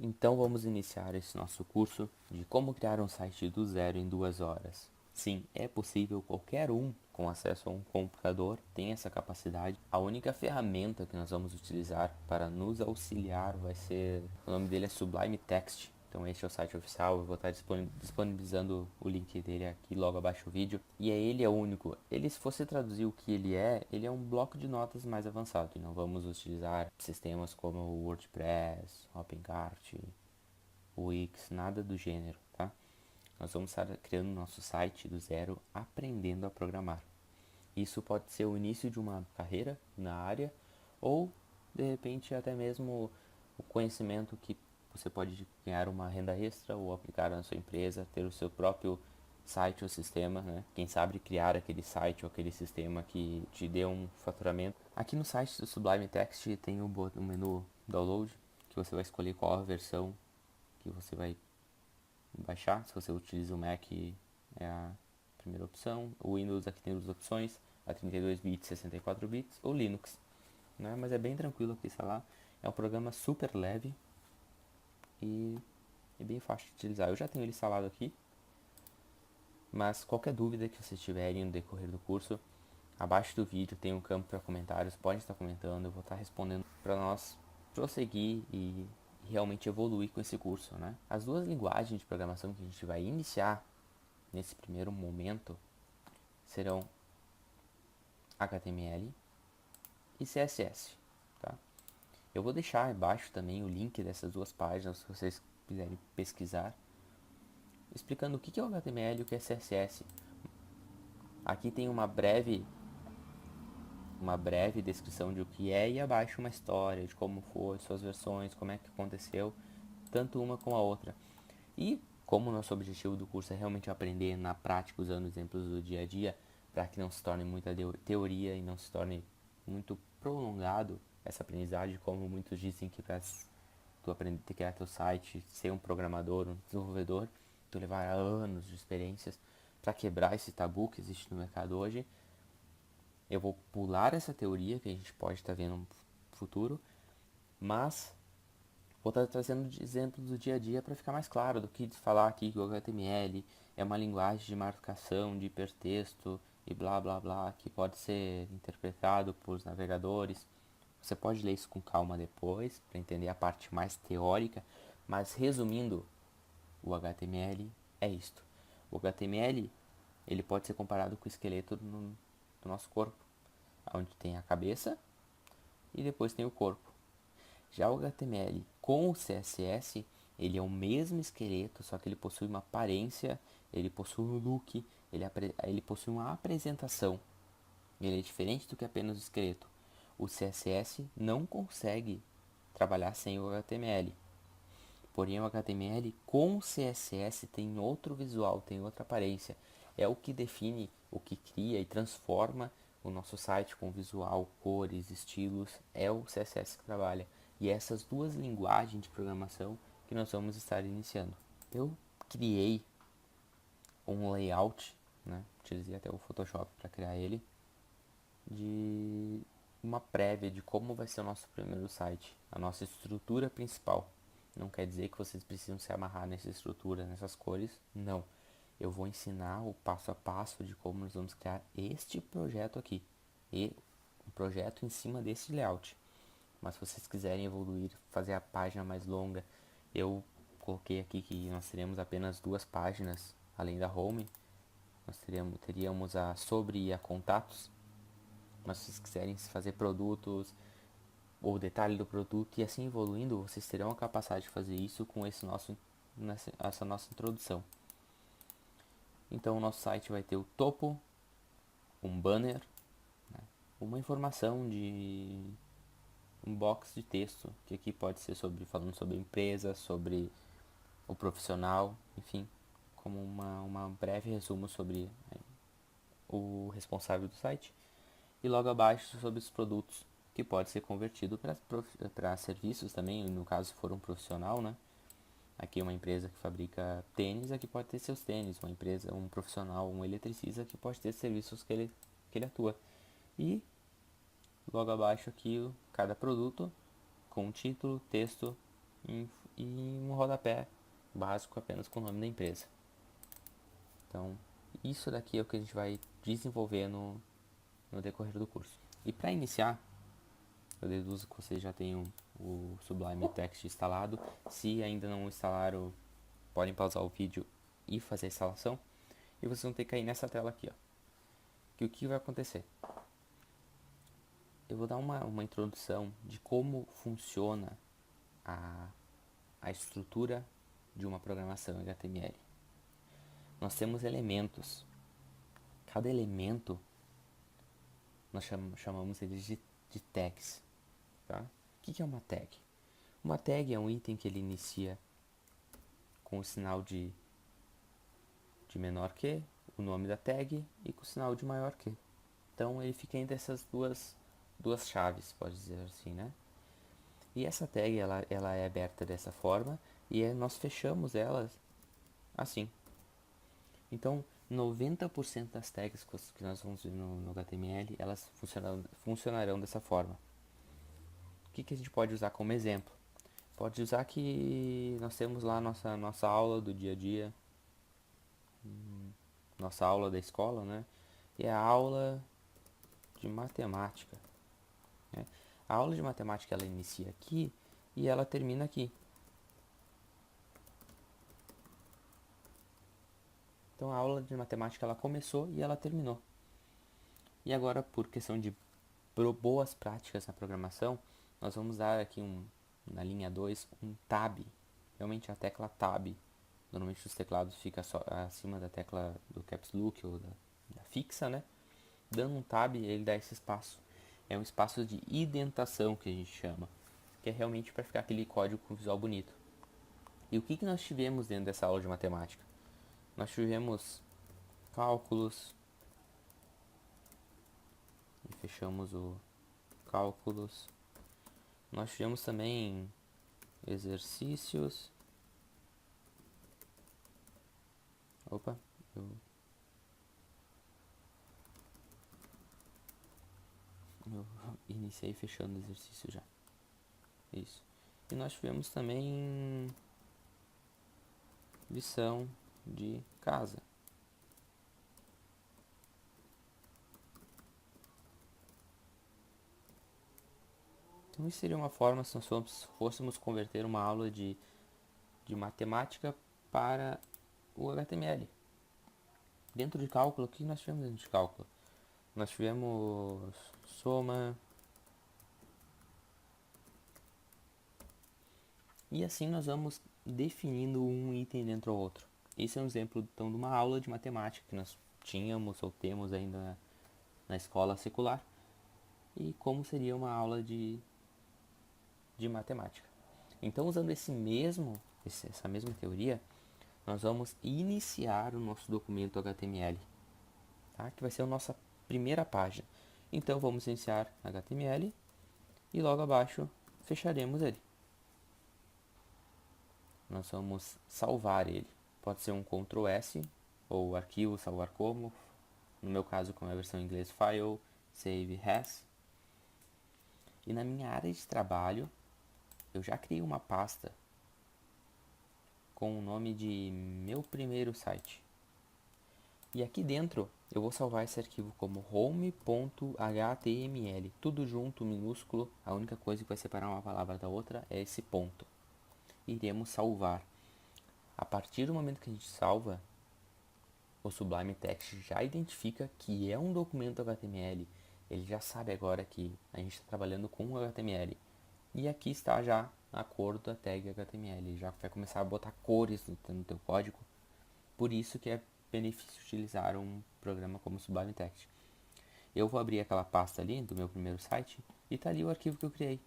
Então vamos iniciar esse nosso curso de como criar um site do zero em 2 horas. Sim, é possível, qualquer um com acesso a um computador tem essa capacidade. A única ferramenta que nós vamos utilizar para nos auxiliar vai ser, o nome dele é Sublime Text. Então este é o site oficial, eu vou estar disponibilizando o link dele aqui logo abaixo do vídeo. E ele é único. Ele, se você traduzir o que ele é um bloco de notas mais avançado. E não vamos utilizar sistemas como o WordPress, OpenCart, Wix, nada do gênero, tá? Nós vamos estar criando nosso site do zero, aprendendo a programar. Isso pode ser o início de uma carreira na área ou, de repente, até mesmo o conhecimento que você pode ganhar uma renda extra ou aplicar na sua empresa, ter o seu próprio site ou sistema, né? Quem sabe criar aquele site ou aquele sistema que te dê um faturamento. Aqui no site do Sublime Text tem o menu Download, que você vai escolher qual a versão que você vai baixar. Se você utiliza o Mac, é a primeira opção. O Windows aqui tem duas opções, a 32 bits, 64 bits ou Linux, né? Mas é bem tranquilo aqui instalar. É um programa super leve e é bem fácil de utilizar. Eu já tenho ele instalado aqui, mas qualquer dúvida que vocês tiverem no decorrer do curso, abaixo do vídeo tem um campo para comentários, pode estar comentando, eu vou estar respondendo para nós prosseguir e realmente evoluir com esse curso, né? As duas linguagens de programação que a gente vai iniciar nesse primeiro momento serão HTML e CSS, tá? Eu vou deixar embaixo também o link dessas duas páginas se vocês quiserem pesquisar, explicando o que é o HTML e o que é CSS. Aqui tem uma breve descrição de o que é e abaixo uma história de como foi, suas versões, como é que aconteceu, tanto uma como a outra. E como o nosso objetivo do curso é realmente aprender na prática, usando exemplos do dia a dia, para que não se torne muita teoria e não se torne muito prolongado essa aprendizagem, como muitos dizem que para tu aprender a criar teu site, ser um programador, um desenvolvedor, tu levar anos de experiências para quebrar esse tabu que existe no mercado hoje. Eu vou pular essa teoria que a gente pode estar vendo no futuro, mas vou estar trazendo exemplos do dia a dia para ficar mais claro do que falar aqui que o HTML é uma linguagem de marcação de hipertexto e blá blá blá que pode ser interpretado por navegadores. Você pode ler isso com calma depois para entender a parte mais teórica, mas resumindo, o HTML é isto. O HTML ele pode ser comparado com o esqueleto do nosso corpo, onde tem a cabeça e depois tem o corpo. Já o HTML com o CSS, ele é o mesmo esqueleto, só que ele possui uma aparência, ele possui um look, ele possui uma apresentação. Ele é diferente do que apenas o esqueleto. O CSS não consegue trabalhar sem o HTML. Porém, o HTML com o CSS tem outro visual, tem outra aparência. É o que define, o que cria e transforma o nosso site com visual, cores, estilos. É o CSS que trabalha. E essas duas linguagens de programação que nós vamos estar iniciando. Eu criei um layout, né? Utilizei até o Photoshop para criar ele, de uma prévia de como vai ser o nosso primeiro site, a nossa estrutura principal. Não quer dizer que vocês precisam se amarrar nessa estrutura, nessas cores, não. Eu vou ensinar o passo a passo de como nós vamos criar este projeto aqui e um projeto em cima desse layout. Mas se vocês quiserem evoluir, fazer a página mais longa, eu coloquei aqui que nós teremos apenas duas páginas além da home. Nós teríamos a sobre e a contatos. Mas se vocês quiserem fazer produtos ou detalhe do produto e assim evoluindo, vocês terão a capacidade de fazer isso com essa nossa introdução. Então o nosso site vai ter o topo, um banner, né, uma informação de um box de texto, que aqui pode ser falando sobre a empresa, sobre o profissional, enfim, como uma breve resumo sobre o responsável do site. E logo abaixo sobre os produtos, que pode ser convertido para serviços também, no caso se for um profissional, né? Aqui uma empresa que fabrica tênis, aqui pode ter seus tênis, uma empresa, um profissional, um eletricista que pode ter serviços que ele atua. E logo abaixo aqui cada produto com título, texto e um rodapé básico apenas com o nome da empresa. Então, isso daqui é o que a gente vai desenvolver no decorrer do curso. E para iniciar, eu deduzo que vocês já tenham o Sublime Text instalado. Se ainda não instalaram, podem pausar o vídeo e fazer a instalação. E vocês vão ter que cair nessa tela aqui, ó. Que o que vai acontecer? Eu vou dar uma introdução de como funciona a estrutura de uma programação HTML. Nós temos elementos. Cada elemento, nós chamamos eles de tags. Tá? O que é uma tag? Uma tag é um item que ele inicia com o sinal de menor que, o nome da tag, e com o sinal de maior que. Então ele fica entre essas duas chaves, pode dizer assim, né? E essa tag ela é aberta dessa forma e nós fechamos ela assim. Então 90% das tags que nós vamos ver no HTML, elas funcionarão dessa forma. O que a gente pode usar como exemplo? Pode usar que nós temos lá nossa aula do dia a dia, nossa aula da escola, né? E a aula de matemática, né? A aula de matemática ela inicia aqui e ela termina aqui. Então a aula de matemática ela começou e ela terminou. E agora, por questão de boas práticas na programação, nós vamos dar aqui na linha 2 um tab. Realmente a tecla tab, normalmente os teclados fica só acima da tecla do caps lock ou da fixa, né? Dando um tab, ele dá esse espaço. É um espaço de indentação que a gente chama, que é realmente para ficar aquele código com visual bonito. E o que nós tivemos dentro dessa aula de matemática? Nós tivemos cálculos, e fechamos o cálculos. Nós tivemos também exercícios. Opa, eu iniciei fechando o exercício já. Isso. E nós tivemos também lição de casa. Então isso seria uma forma se nós fôssemos converter uma aula de matemática para o HTML. Dentro de cálculo, o que nós tivemos dentro de cálculo? Nós tivemos soma. E assim nós vamos definindo um item dentro do outro. Esse é um exemplo então de uma aula de matemática que nós tínhamos ou temos ainda na escola secular. E como seria uma aula de matemática. Então, usando essa mesma teoria, nós vamos iniciar o nosso documento HTML, tá? Que vai ser a nossa primeira página. Então, vamos iniciar HTML e logo abaixo fecharemos ele. Nós vamos salvar ele. Pode ser um Ctrl S ou arquivo, salvar como. No meu caso, como é a versão em inglês, File, Save As. E na minha área de trabalho, eu já criei uma pasta com o nome de meu primeiro site. E aqui dentro eu vou salvar esse arquivo como home.html, tudo junto, minúsculo. A única coisa que vai separar uma palavra da outra é esse ponto. Iremos salvar. A partir do momento que a gente salva, o Sublime Text já identifica que é um documento HTML. Ele já sabe agora que a gente está trabalhando com HTML. E aqui está já a cor da tag HTML. Ele já vai começar a botar cores no teu código. Por isso que é benefício utilizar um programa como Sublime Text. Eu vou abrir aquela pasta ali do meu primeiro site e tá ali o arquivo que eu criei.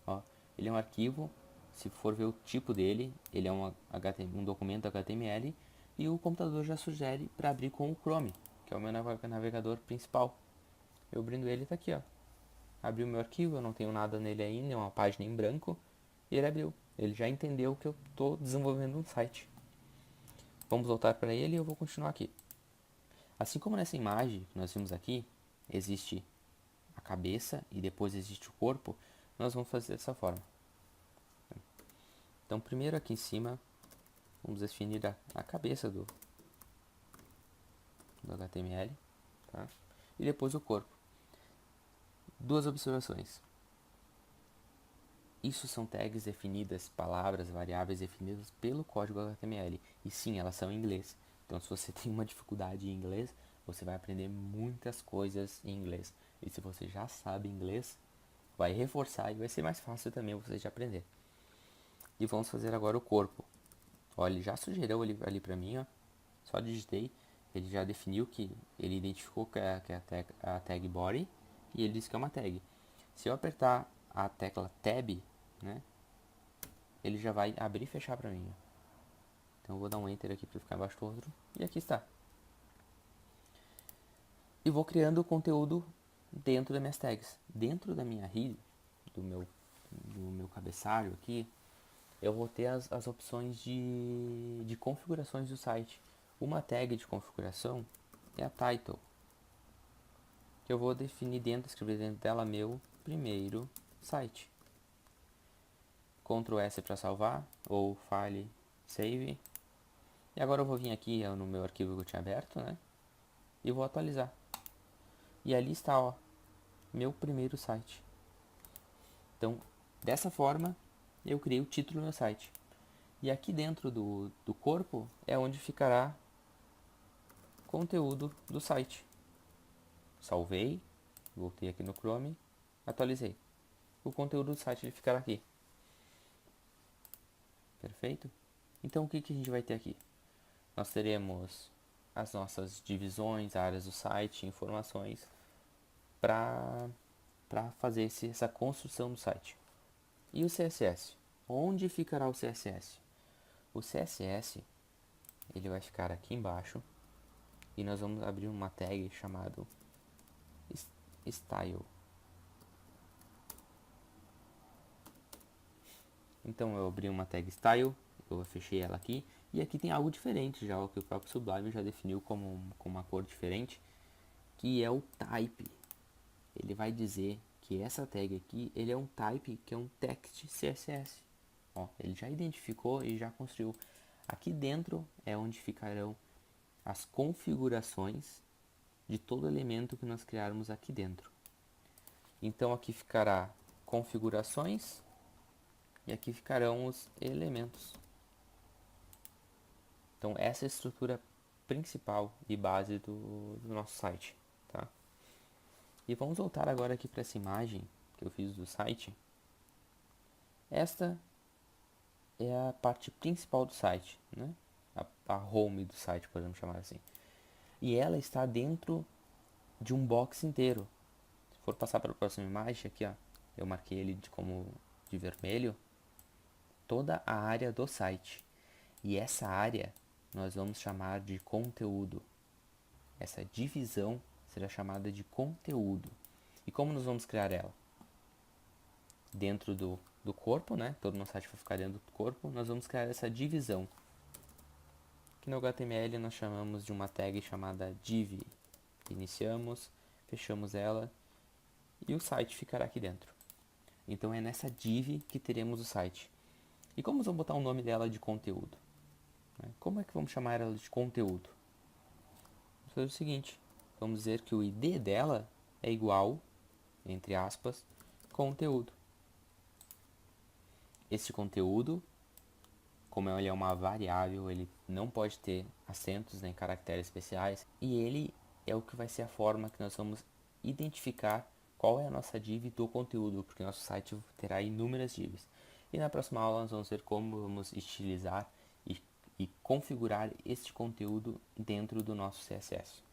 Ó, ele é um arquivo, se for ver o tipo dele, ele é um documento HTML e o computador já sugere para abrir com o Chrome, que é o meu navegador principal. Eu abrindo ele, tá aqui, ó. Abriu meu arquivo, eu não tenho nada nele ainda, é uma página em branco, e ele abriu. Ele já entendeu que eu estou desenvolvendo um site. Vamos voltar para ele e eu vou continuar aqui. Assim como nessa imagem que nós vimos aqui, existe a cabeça e depois existe o corpo, nós vamos fazer dessa forma. Então, primeiro aqui em cima, vamos definir a cabeça do HTML, tá? E depois o corpo. Duas observações. Isso são tags definidas, palavras, variáveis definidas pelo código HTML. E sim, elas são em inglês. Então, se você tem uma dificuldade em inglês, você vai aprender muitas coisas em inglês. E se você já sabe inglês, vai reforçar e vai ser mais fácil também você de aprender. E vamos fazer agora o corpo. Ó, ele já sugeriu ali pra mim, ó. Só digitei. Ele já definiu que ele identificou que é a tag body e ele disse que é uma tag. Se eu apertar a tecla tab, né, ele já vai abrir e fechar pra mim. Ó. Então eu vou dar um enter aqui para ficar embaixo do outro. E aqui está. E vou criando o conteúdo dentro das minhas tags. Dentro da minha head, do meu cabeçalho aqui, eu vou ter as opções de configurações do site. Uma tag de configuração é a title, que eu vou definir dentro, escrever dentro dela meu primeiro site. Ctrl S para salvar, ou file save. E agora eu vou vir aqui no meu arquivo que eu tinha aberto, né? E vou atualizar. E ali está, ó, meu primeiro site. Então, dessa forma, eu criei o título do meu site. E aqui dentro do corpo é onde ficará conteúdo do site. Salvei, voltei aqui no Chrome, atualizei. O conteúdo do site ele ficará aqui. Perfeito? Então o que a gente vai ter aqui? Nós teremos as nossas divisões, áreas do site, informações para fazer essa construção do site. E o CSS? Onde ficará o CSS? O CSS ele vai ficar aqui embaixo e nós vamos abrir uma tag chamada style. Então eu abri uma tag style, eu fechei ela aqui e aqui tem algo diferente já, o que o próprio Sublime já definiu como uma cor diferente, que é o type. Ele vai dizer que essa tag aqui, ele é um type que é um text CSS. Ó, ele já identificou e já construiu. Aqui dentro é onde ficarão as configurações de todo elemento que nós criarmos aqui dentro. Então aqui ficará configurações e aqui ficarão os elementos. Então essa é a estrutura principal e base do nosso site, tá? E vamos voltar agora aqui para essa imagem que eu fiz do site. Esta é a parte principal do site, né? A home do site, podemos chamar assim. E ela está dentro de um box inteiro. Se for passar para a próxima imagem, aqui ó, eu marquei ele como de vermelho, toda a área do site. E essa área nós vamos chamar de conteúdo. Essa divisão será chamada de conteúdo. E como nós vamos criar ela? Dentro do corpo, né? Todo o nosso site vai ficar dentro do corpo. Nós vamos criar essa divisão. Que no HTML nós chamamos de uma tag chamada div. Iniciamos, fechamos ela e o site ficará aqui dentro. Então é nessa div que teremos o site. E como vamos botar o nome dela de conteúdo? Como é que vamos chamar ela de conteúdo? Vamos fazer o seguinte, vamos dizer que o ID dela é igual, entre aspas, conteúdo. Esse conteúdo, como ele é uma variável, ele não pode ter acentos nem caracteres especiais, e ele é o que vai ser a forma que nós vamos identificar qual é a nossa div do conteúdo, porque nosso site terá inúmeras divs. E na próxima aula nós vamos ver como vamos estilizar e configurar este conteúdo dentro do nosso CSS.